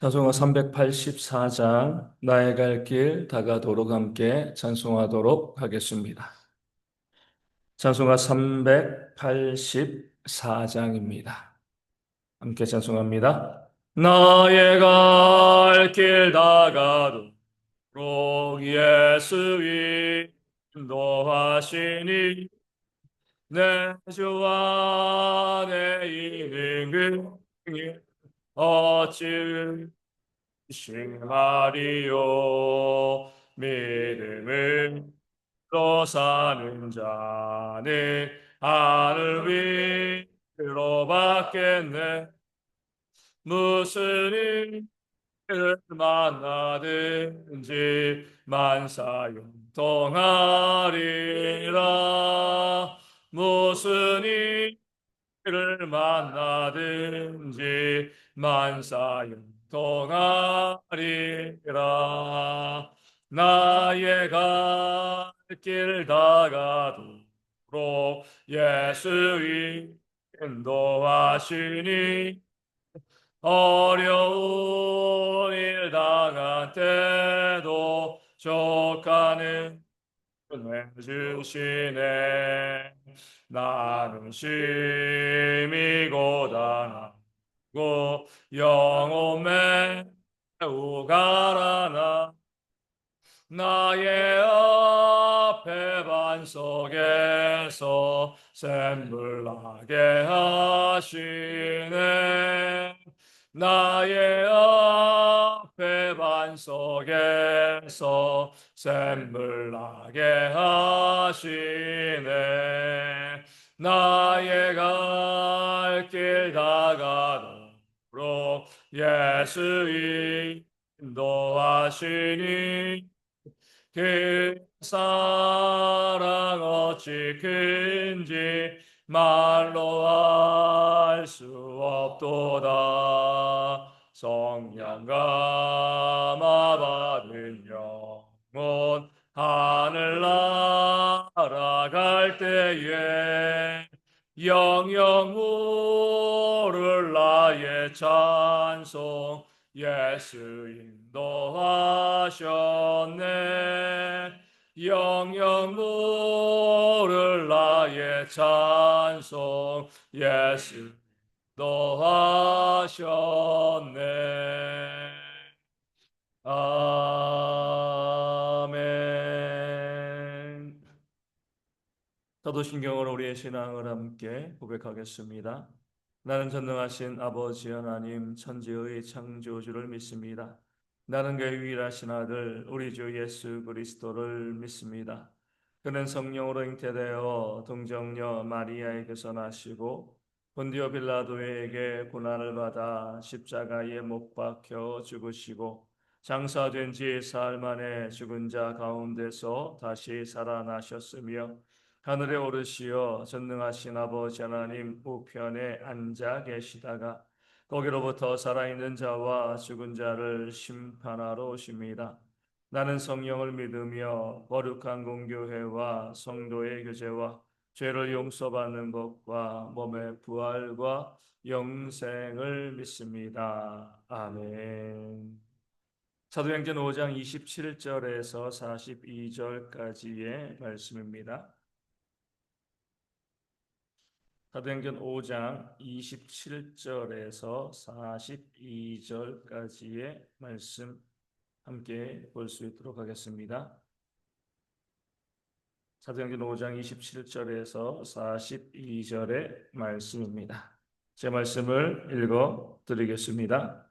찬송가 384장 나의 갈 길 다가도록 함께 찬송하도록 하겠습니다. 찬송가 384장입니다. 함께 찬송합니다. 나의 갈 길 다가도록 예수 인도하시니 내 주 안에 있는 그 어찌 싱마리오 믿음으로 사는 자는 하늘 위로 받겠네. 무슨 일을 만나든지 만사용통하리라. 무슨 일을 만나든지 만사형통하리라. 나의 갈 길 다가도록 예수 인도하시니 어려운 일 당할 때도 족하는 은혜 주시네. 나는 심히 고단하고 영혼 매우 가라나 나의 앞에 반석에서 샘물 나게 하시네. 나의 앞에 반석에서 샘물 나게 하시네. 나의 갈 길 다가도록 예수 인도하시니 그 사랑 어찌 큰지 말로 알 수 없도다. 성령 감화 받은 영혼 하늘 날아갈 때에 영영 오를 나의 찬송 예수 인도하셨네. 영영 오를 나의 찬송 예수 인도하셨네. 아멘. 사도신경으로 우리의 신앙을 함께 고백하겠습니다. 나는 전능하신 아버지 하나님 천지의 창조주를 믿습니다. 나는 그의 유일하신 아들 우리 주 예수 그리스도를 믿습니다. 그는 성령으로 잉태되어 동정녀 마리아에게서 나시고 본디오 빌라도에게 고난을 받아 십자가에 못 박혀 죽으시고 장사된 지 사흘 만에 죽은 자 가운데서 다시 살아나셨으며 하늘에 오르시어 전능하신 아버지 하나님 우편에 앉아 계시다가 거기로부터 살아있는 자와 죽은 자를 심판하러 오십니다. 나는 성령을 믿으며 거룩한 공교회와 성도의 교제와 죄를 용서받는 것과 몸의 부활과 영생을 믿습니다. 아멘. 사도행전 5장 27절에서 42절까지의 말씀입니다. 사도행전 5장 27절에서 42절까지의 말씀 함께 볼 수 있도록 하겠습니다. 사도행전 5장 27절에서 42절의 말씀입니다. 제 말씀을 읽어 드리겠습니다.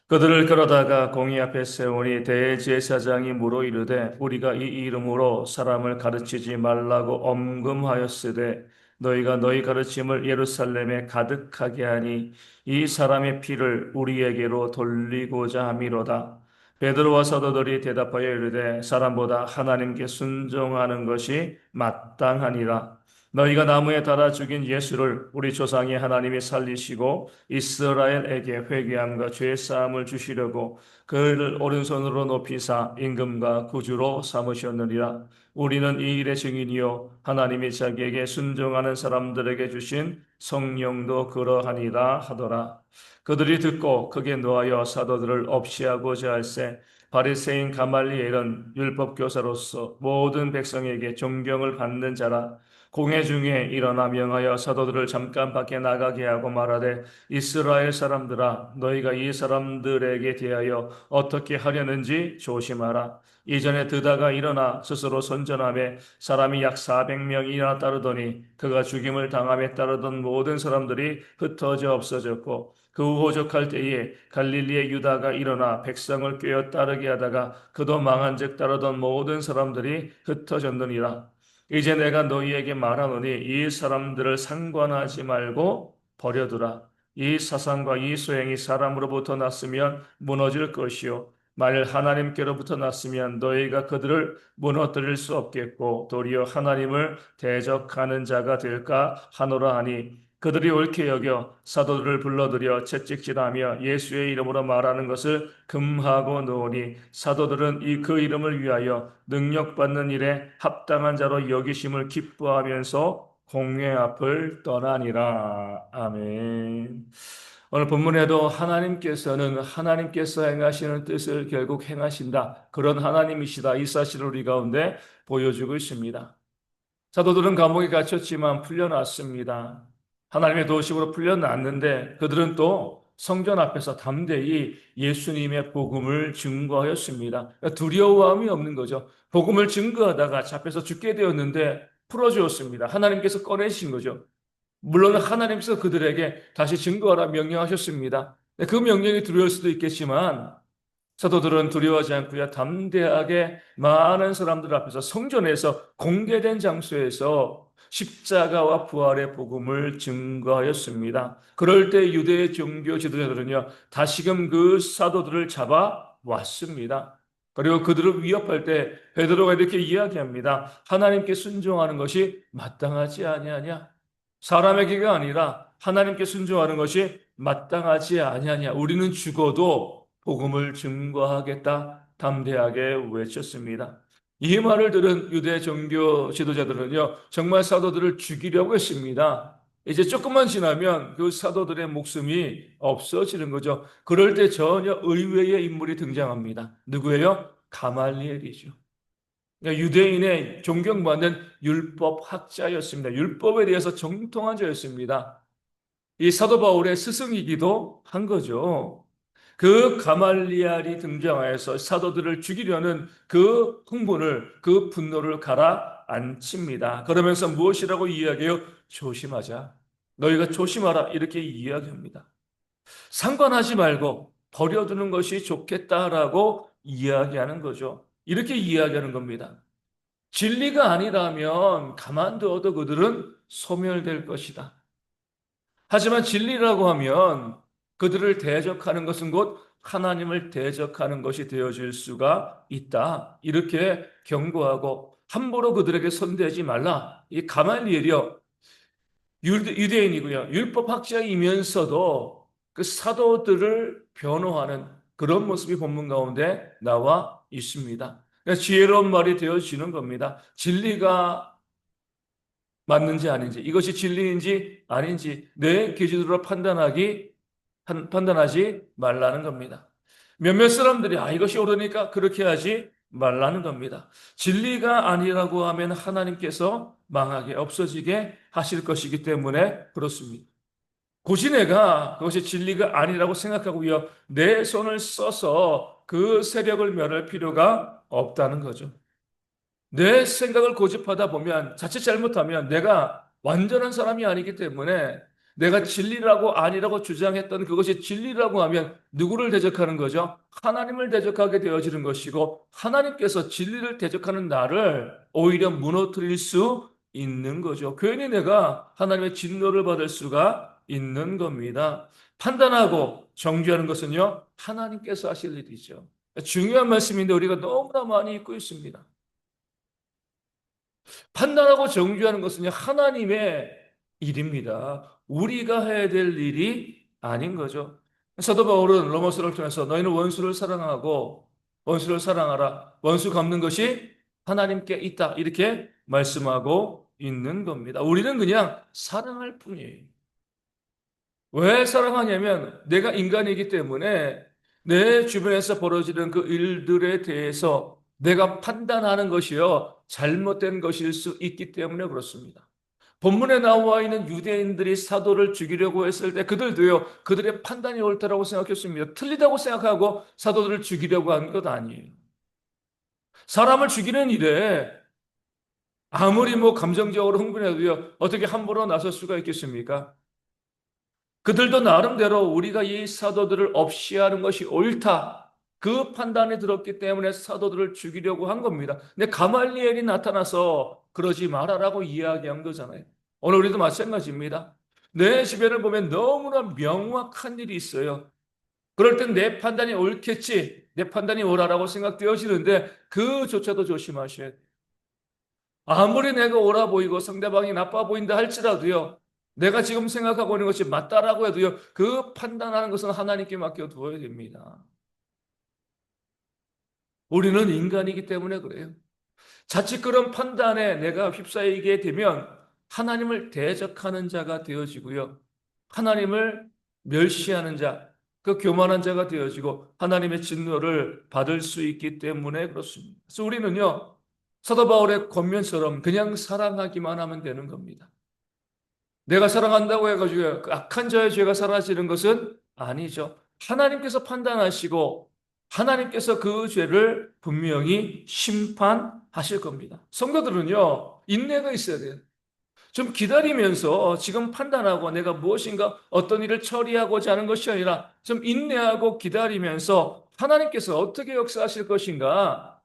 그들을 끌어다가 공의 앞에 세우니 대제사장이 물어 이르되 우리가 이 이름으로 사람을 가르치지 말라고 엄금하였으되 너희가 너희 가르침을 예루살렘에 가득하게 하니 이 사람의 피를 우리에게로 돌리고자 함이로다. 베드로와 사도들이 대답하여 이르되 사람보다 하나님께 순종하는 것이 마땅하니라. 너희가 나무에 달아 죽인 예수를 우리 조상의 하나님이 살리시고 이스라엘에게 회개함과 죄 사함을 주시려고 그를 오른손으로 높이사 임금과 구주로 삼으셨느니라. 우리는 이 일의 증인이요 하나님이 자기에게 순종하는 사람들에게 주신 성령도 그러하니라 하더라. 그들이 듣고 크게 노하여 사도들을 없이하고자 할세 바리새인 가말리엘은 율법 교사로서 모든 백성에게 존경을 받는 자라. 공회 중에 일어나 명하여 사도들을 잠깐 밖에 나가게 하고 말하되 이스라엘 사람들아 너희가 이 사람들에게 대하여 어떻게 하려는지 조심하라. 이전에 드다가 일어나 스스로 선전하며 사람이 약 400명이나 따르더니 그가 죽임을 당함에 따르던 모든 사람들이 흩어져 없어졌고 그 후 호적할 때에 갈릴리의 유다가 일어나 백성을 꿰어 따르게 하다가 그도 망한즉 따르던 모든 사람들이 흩어졌느니라. 이제 내가 너희에게 말하노니 이 사람들을 상관하지 말고 버려두라. 이 사상과 이 소행이 사람으로부터 났으면 무너질 것이요 만일 하나님께로부터 났으면 너희가 그들을 무너뜨릴 수 없겠고 도리어 하나님을 대적하는 자가 될까 하노라 하니 그들이 옳게 여겨 사도들을 불러들여 채찍질하며 예수의 이름으로 말하는 것을 금하고 놓으니 사도들은 그 이름을 위하여 능력받는 일에 합당한 자로 여기심을 기뻐하면서 공회 앞을 떠나니라. 아멘. 오늘 본문에도 하나님께서 행하시는 뜻을 결국 행하신다. 그런 하나님이시다. 이 사실을 우리 가운데 보여주고 있습니다. 사도들은 감옥에 갇혔지만 풀려났습니다. 하나님의 도우심으로 풀려났는데 그들은 또 성전 앞에서 담대히 예수님의 복음을 증거하였습니다. 두려움이 없는 거죠. 복음을 증거하다가 잡혀서 죽게 되었는데 풀어주었습니다. 하나님께서 꺼내신 거죠. 물론 하나님께서 그들에게 다시 증거하라 명령하셨습니다. 그 명령이 두려울 수도 있겠지만 사도들은 두려워하지 않고요. 담대하게 많은 사람들 앞에서 성전에서 공개된 장소에서 십자가와 부활의 복음을 증거하였습니다. 그럴 때 유대의 종교 지도자들은요. 다시금 그 사도들을 잡아 왔습니다. 그리고 그들을 위협할 때 베드로가 이렇게 이야기합니다. 하나님께 순종하는 것이 마땅하지 아니하냐? 사람에게가 아니라 하나님께 순종하는 것이 마땅하지 아니하냐? 우리는 죽어도 복음을 증거하겠다 담대하게 외쳤습니다. 이 말을 들은 유대 종교 지도자들은요, 정말 사도들을 죽이려고 했습니다. 이제 조금만 지나면 그 사도들의 목숨이 없어지는 거죠. 그럴 때 전혀 의외의 인물이 등장합니다. 누구예요? 가말리엘이죠. 그러니까 유대인의 존경받는 율법 학자였습니다. 율법에 대해서 정통한 자였습니다. 이 사도 바울의 스승이기도 한 거죠. 그 가말리알이 등장하여서 사도들을 죽이려는 그 흥분을, 그 분노를 가라앉힙니다. 그러면서 무엇이라고 이야기해요? 조심하자. 너희가 조심하라. 이렇게 이야기합니다. 상관하지 말고 버려두는 것이 좋겠다라고 이야기하는 거죠. 이렇게 이야기하는 겁니다. 진리가 아니라면 가만두어도 그들은 소멸될 것이다. 하지만 진리라고 하면 그들을 대적하는 것은 곧 하나님을 대적하는 것이 되어질 수가 있다. 이렇게 경고하고 함부로 그들에게 손대지 말라. 이 가말리엘이요. 유대인이고요. 율법학자이면서도 그 사도들을 변호하는 그런 모습이 본문 가운데 나와 있습니다. 그러니까 지혜로운 말이 되어지는 겁니다. 진리가 맞는지 아닌지, 이것이 진리인지 아닌지 내 기준으로 판단하지 말라는 겁니다. 몇몇 사람들이 이것이 옳으니까 그렇게 하지 말라는 겁니다. 진리가 아니라고 하면 하나님께서 망하게 없어지게 하실 것이기 때문에 그렇습니다. 굳이 내가 그것이 진리가 아니라고 생각하고요. 내 손을 써서 그 세력을 멸할 필요가 없다는 거죠. 내 생각을 고집하다 보면 자칫 잘못하면 내가 완전한 사람이 아니기 때문에 내가 진리라고 아니라고 주장했던 그것이 진리라고 하면 누구를 대적하는 거죠? 하나님을 대적하게 되어지는 것이고 하나님께서 진리를 대적하는 나를 오히려 무너뜨릴 수 있는 거죠. 괜히 내가 하나님의 진노를 받을 수가 있는 겁니다. 판단하고 정죄하는 것은요, 하나님께서 하실 일이죠. 중요한 말씀인데 우리가 너무나 많이 잊고 있습니다. 판단하고 정죄하는 것은 하나님의 일입니다. 우리가 해야 될 일이 아닌 거죠. 사도 바울은 로마서를 통해서 너희는 원수를 사랑하고 원수를 사랑하라. 원수 갚는 것이 하나님께 있다. 이렇게 말씀하고 있는 겁니다. 우리는 그냥 사랑할 뿐이에요. 왜 사랑하냐면 내가 인간이기 때문에 내 주변에서 벌어지는 그 일들에 대해서 내가 판단하는 것이요 잘못된 것일 수 있기 때문에 그렇습니다. 본문에 나와 있는 유대인들이 사도를 죽이려고 했을 때 그들도요 그들의 판단이 옳다라고 생각했습니다. 틀리다고 생각하고 사도들을 죽이려고 한 것 아니에요. 사람을 죽이는 일에 아무리 감정적으로 흥분해도요 어떻게 함부로 나설 수가 있겠습니까? 그들도 나름대로 우리가 이 사도들을 없이하는 것이 옳다. 그 판단이 들었기 때문에 사도들을 죽이려고 한 겁니다. 근데 가말리엘이 나타나서 그러지 말아라고 이야기한 거잖아요. 오늘 우리도 마찬가지입니다. 내 주변을 보면 너무나 명확한 일이 있어요. 그럴 땐 내 판단이 옳겠지, 내 판단이 옳아라고 생각되어지는데 그조차도 조심하셔야 돼요. 아무리 내가 옳아 보이고 상대방이 나빠 보인다 할지라도요, 내가 지금 생각하고 있는 것이 맞다라고 해도요, 그 판단하는 것은 하나님께 맡겨두어야 됩니다. 우리는 인간이기 때문에 그래요. 자칫 그런 판단에 내가 휩싸이게 되면 하나님을 대적하는 자가 되어지고요. 하나님을 멸시하는 자, 그 교만한 자가 되어지고 하나님의 진노를 받을 수 있기 때문에 그렇습니다. 그래서 우리는요, 사도 바울의 권면처럼 그냥 사랑하기만 하면 되는 겁니다. 내가 사랑한다고 해가지고 그 악한 자의 죄가 사라지는 것은 아니죠. 하나님께서 판단하시고 하나님께서 그 죄를 분명히 심판하실 겁니다. 성도들은요, 인내가 있어야 돼요. 좀 기다리면서 지금 판단하고 내가 무엇인가 어떤 일을 처리하고자 하는 것이 아니라 좀 인내하고 기다리면서 하나님께서 어떻게 역사하실 것인가,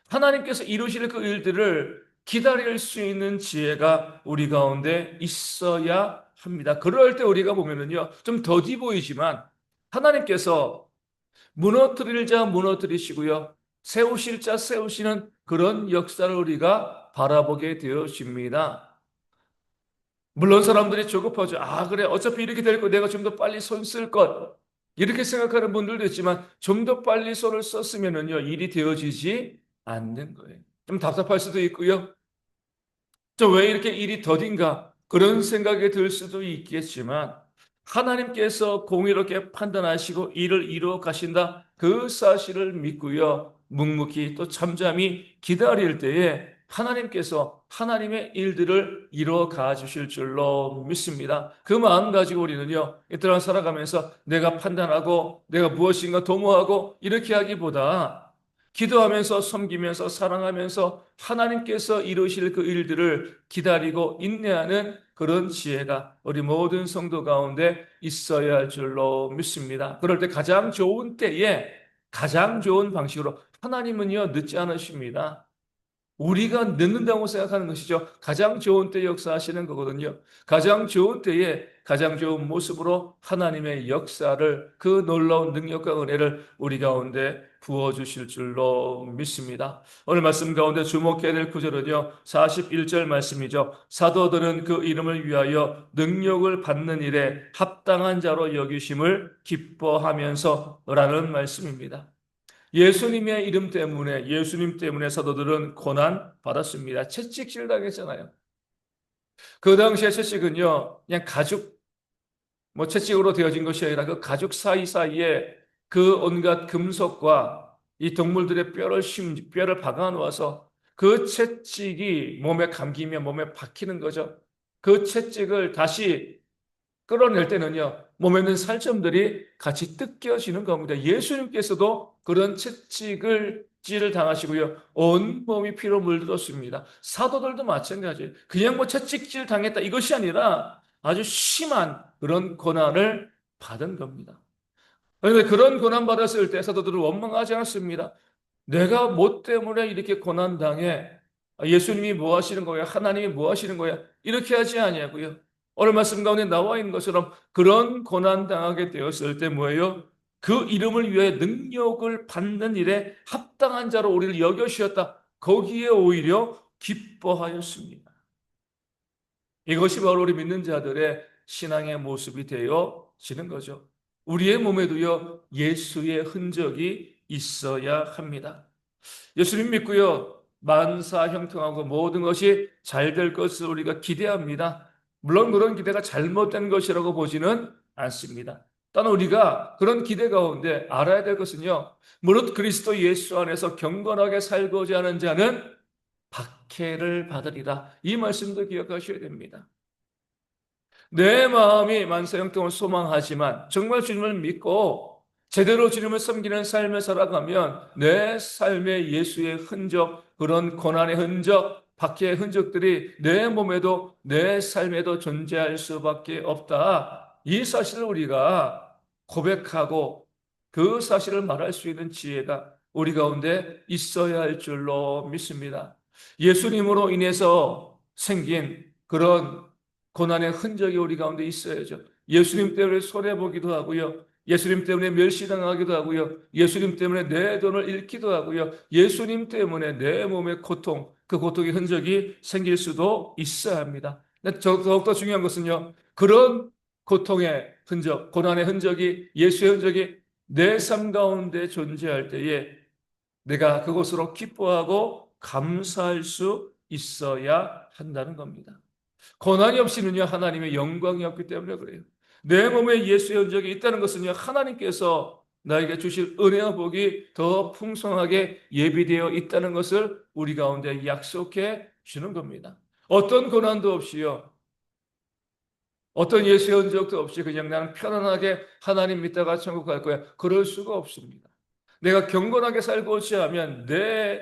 하나님께서 이루실 그 일들을 기다릴 수 있는 지혜가 우리 가운데 있어야 합니다. 그럴 때 우리가 보면은요, 좀 더디 보이지만 하나님께서 무너뜨릴 자 무너뜨리시고요, 세우실 자 세우시는 그런 역사를 우리가 바라보게 되어집니다. 물론 사람들이 조급하죠. 아, 그래. 어차피 이렇게 될 거 내가 좀 더 빨리 손 쓸 것. 이렇게 생각하는 분들도 있지만 좀 더 빨리 손을 썼으면은요, 일이 되어지지 않는 거예요. 좀 답답할 수도 있고요. 저 왜 이렇게 일이 더딘가? 그런 생각이 들 수도 있겠지만 하나님께서 공의롭게 판단하시고 일을 이루어 가신다. 그 사실을 믿고요. 묵묵히 또 잠잠히 기다릴 때에 하나님께서 하나님의 일들을 이루어 가 주실 줄로 믿습니다. 그 마음 가지고 우리는요, 이 땅을 살아가면서 내가 판단하고 내가 무엇인가 도모하고 이렇게 하기보다 기도하면서 섬기면서 사랑하면서 하나님께서 이루실 그 일들을 기다리고 인내하는 그런 지혜가 우리 모든 성도 가운데 있어야 할 줄로 믿습니다. 그럴 때 가장 좋은 때에 가장 좋은 방식으로 하나님은요 늦지 않으십니다. 우리가 늦는다고 생각하는 것이죠. 가장 좋은 때 역사하시는 거거든요. 가장 좋은 때에 가장 좋은 모습으로 하나님의 역사를, 그 놀라운 능력과 은혜를 우리 가운데 부어주실 줄로 믿습니다. 오늘 말씀 가운데 주목해야 될 구절은요, 41절 말씀이죠. 사도들은 그 이름을 위하여 능력을 받는 일에 합당한 자로 여기심을 기뻐하면서 라는 말씀입니다. 예수님의 이름 때문에, 예수님 때문에 사도들은 고난 받았습니다. 채찍질 당했잖아요. 그 당시에 채찍은요, 그냥 가죽, 채찍으로 되어진 것이 아니라 그 가죽 사이사이에 그 온갖 금속과 이 동물들의 뼈를 박아 놓아서 그 채찍이 몸에 감기면 몸에 박히는 거죠. 그 채찍을 다시 끌어낼 때는요, 몸에 있는 살점들이 같이 뜯겨지는 겁니다. 예수님께서도 그런 채찍을 찌를 당하시고요, 온 몸이 피로 물들었습니다. 사도들도 마찬가지예요. 그냥 채찍질 당했다 이것이 아니라 아주 심한 그런 고난을 받은 겁니다. 그런데 그런 고난 받았을 때 사도들은 원망하지 않았습니다. 내가 뭐 때문에 이렇게 고난당해? 예수님이 뭐 하시는 거야? 하나님이 뭐 하시는 거야? 이렇게 하지 아니하고요. 오늘 말씀 가운데 나와 있는 것처럼 그런 고난당하게 되었을 때 뭐예요? 그 이름을 위해 능력을 받는 일에 합당한 자로 우리를 여겨주셨다. 거기에 오히려 기뻐하였습니다. 이것이 바로 우리 믿는 자들의 신앙의 모습이 되어지는 거죠. 우리의 몸에도요, 예수의 흔적이 있어야 합니다. 예수님 믿고요, 만사 형통하고 모든 것이 잘 될 것을 우리가 기대합니다. 물론 그런 기대가 잘못된 것이라고 보지는 않습니다. 또한 우리가 그런 기대 가운데 알아야 될 것은요, 무릇 그리스도 예수 안에서 경건하게 살고자 하는 자는 박해를 받으리라. 이 말씀도 기억하셔야 됩니다. 내 마음이 만사형통을 소망하지만 정말 주님을 믿고 제대로 주님을 섬기는 삶을 살아가면 내 삶에 예수의 흔적, 그런 고난의 흔적, 박해의 흔적들이 내 몸에도 내 삶에도 존재할 수밖에 없다. 이 사실을 우리가 고백하고 그 사실을 말할 수 있는 지혜가 우리 가운데 있어야 할 줄로 믿습니다. 예수님으로 인해서 생긴 그런 고난의 흔적이 우리 가운데 있어야죠. 예수님 때문에 손해보기도 하고요. 예수님 때문에 멸시당하기도 하고요. 예수님 때문에 내 돈을 잃기도 하고요. 예수님 때문에 내 몸의 고통, 그 고통의 흔적이 생길 수도 있어야 합니다. 더욱더 중요한 것은요. 그런 고통의 흔적, 고난의 흔적이, 예수의 흔적이 내 삶 가운데 존재할 때에 내가 그것으로 기뻐하고 감사할 수 있어야 한다는 겁니다. 고난이 없이는요, 하나님의 영광이 없기 때문에 그래요. 내 몸에 예수의 흔적이 있다는 것은요, 하나님께서 나에게 주실 은혜와 복이 더 풍성하게 예비되어 있다는 것을 우리 가운데 약속해 주는 겁니다. 어떤 고난도 없이요, 어떤 예수의 흔적도 없이 그냥 나는 편안하게 하나님 믿다가 천국 갈 거야. 그럴 수가 없습니다. 내가 경건하게 살고자 하면 내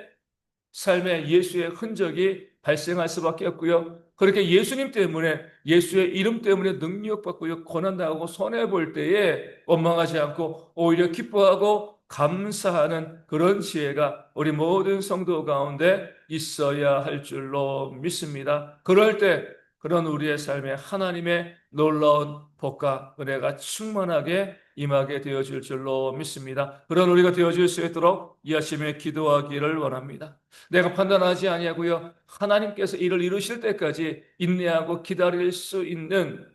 삶에 예수의 흔적이 발생할 수밖에 없고요. 그렇게 예수님 때문에, 예수의 이름 때문에 능력받고요, 고난당하고 손해볼 때에 원망하지 않고 오히려 기뻐하고 감사하는 그런 지혜가 우리 모든 성도 가운데 있어야 할 줄로 믿습니다. 그럴 때 그런 우리의 삶에 하나님의 놀라운 복과 은혜가 충만하게 임하게 되어질 줄로 믿습니다. 그런 우리가 되어질 수 있도록 이 아침에 기도하기를 원합니다. 내가 판단하지 아니하고요, 하나님께서 이를 이루실 때까지 인내하고 기다릴 수 있는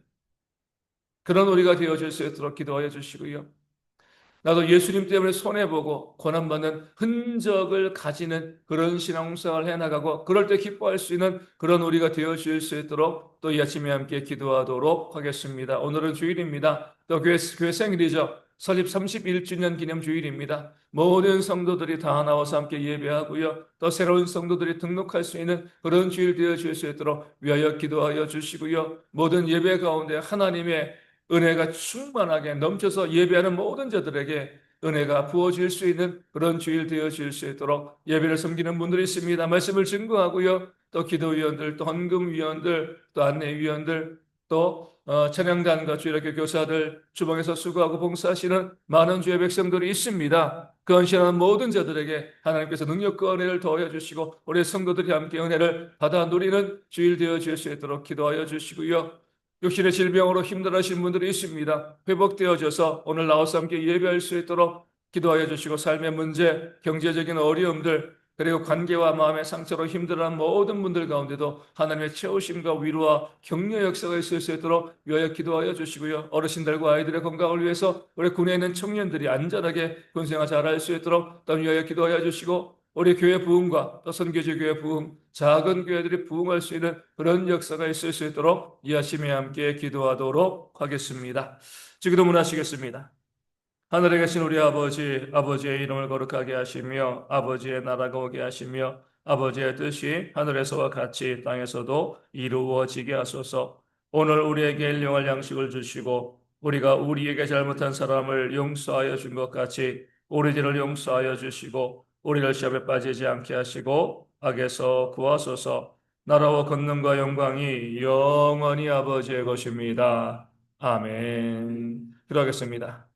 그런 우리가 되어질 수 있도록 기도하여 주시고요. 나도 예수님 때문에 손해보고 고난받는 흔적을 가지는 그런 신앙생활을 해나가고 그럴 때 기뻐할 수 있는 그런 우리가 되어질 수 있도록 또 이 아침에 함께 기도하도록 하겠습니다. 오늘은 주일입니다. 또 교회 생일이죠. 설립 31주년 기념 주일입니다. 모든 성도들이 다 나와서 함께 예배하고요. 또 새로운 성도들이 등록할 수 있는 그런 주일 되어질 수 있도록 위하여 기도하여 주시고요. 모든 예배 가운데 하나님의 은혜가 충만하게 넘쳐서 예배하는 모든 자들에게 은혜가 부어질 수 있는 그런 주일 되어질 수 있도록 예배를 섬기는 분들이 있습니다. 말씀을 증거하고요. 또 기도위원들, 또 헌금위원들, 또 안내위원들, 또 찬양단과 주일학교 교사들, 주방에서 수고하고 봉사하시는 많은 주의 백성들이 있습니다. 그 헌신하는 모든 자들에게 하나님께서 능력과 은혜를 더하여 주시고 우리 성도들이 함께 은혜를 받아 누리는 주일 되어질 수 있도록 기도하여 주시고요. 육신의 질병으로 힘들어하시는 분들이 있습니다. 회복되어져서 오늘 나와서 함께 예배할 수 있도록 기도하여 주시고 삶의 문제, 경제적인 어려움들, 그리고 관계와 마음의 상처로 힘들어하는 모든 분들 가운데도 하나님의 채우심과 위로와 격려 역사가 있을 수 있도록 위하여 기도하여 주시고요. 어르신들과 아이들의 건강을 위해서 우리 군에 있는 청년들이 안전하게 군생활 잘할 수 있도록 또 위하여 기도하여 주시고 우리 교회 부흥과 또 선교지 교회 부흥, 작은 교회들이 부흥할 수 있는 그런 역사가 있을 수 있도록 이 아침에 함께 기도하도록 하겠습니다. 기도문하시겠습니다. 하늘에 계신 우리 아버지, 아버지의 이름을 거룩하게 하시며 아버지의 나라가 오게 하시며 아버지의 뜻이 하늘에서와 같이 땅에서도 이루어지게 하소서. 오늘 우리에게 일용할 양식을 주시고 우리가 우리에게 잘못한 사람을 용서하여 준 것 같이 우리 죄를 용서하여 주시고 우리를 시험에 빠지지 않게 하시고 악에서 구하소서. 나라와 권능과 영광이 영원히 아버지의 것입니다. 아멘. 기도하겠습니다.